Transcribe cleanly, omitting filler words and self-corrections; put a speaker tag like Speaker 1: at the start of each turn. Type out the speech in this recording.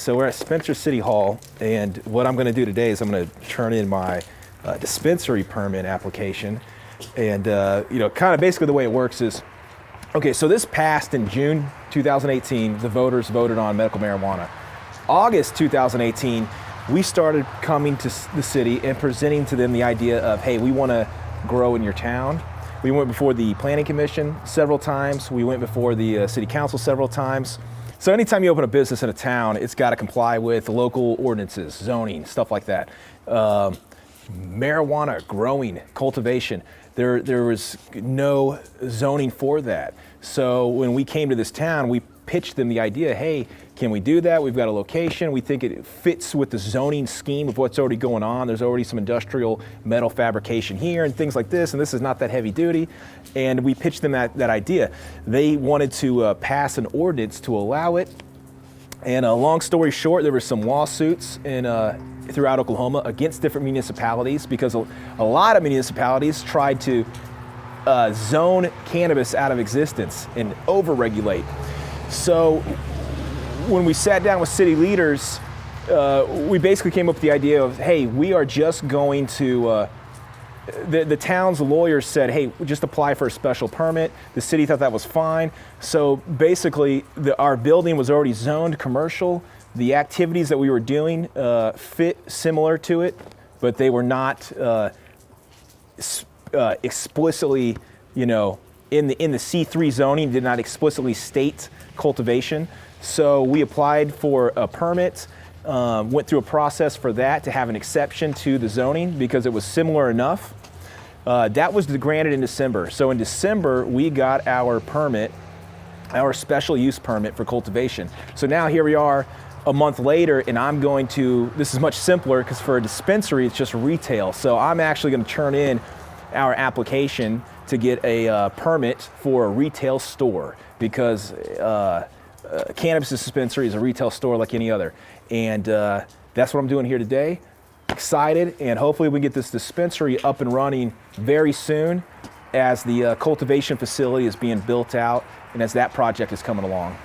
Speaker 1: So we're at Spencer City Hall, and what I'm going to do today is I'm going to turn in my dispensary permit application. And kind of basically the way it works is, okay, so this passed in June 2018. The voters voted on medical marijuana. August 2018, we started coming to the city and presenting to them the idea of, hey, we want to grow in your town. We went before the Planning Commission several times. We went before the City Council several times. So anytime you open a business in a town, it's got to comply with local ordinances, zoning, stuff like that. Marijuana growing, cultivation, there was no zoning for that. So when we came to this town, we pitched them the idea, hey, can we do that? We've got a location. We think it fits with the zoning scheme of what's already going on. There's already some industrial metal fabrication here and things like this, and this is not that heavy duty. And we pitched them that idea. They wanted to pass an ordinance to allow it. And long story short, there were some lawsuits throughout Oklahoma against different municipalities because a lot of municipalities tried to zone cannabis out of existence and over-regulate. So when we sat down with city leaders, we basically came up with the idea of, hey, we are just going to, the town's lawyers said, hey, just apply for a special permit. The city thought that was fine. So basically, our building was already zoned commercial. The activities that we were doing fit similar to it, but they were not explicitly, in the C3 zoning, did not explicitly state cultivation. So we applied for a permit, went through a process for that to have an exception to the zoning because it was similar enough. That was granted in December. So in December, we got our permit, our special use permit for cultivation. So now here we are a month later, and this is much simpler because for a dispensary, it's just retail. So I'm actually going to turn in our application to get a permit for a retail store because Cannabis Dispensary is a retail store like any other. And that's what I'm doing here today. Excited, and hopefully we can get this dispensary up and running very soon as the cultivation facility is being built out and as that project is coming along.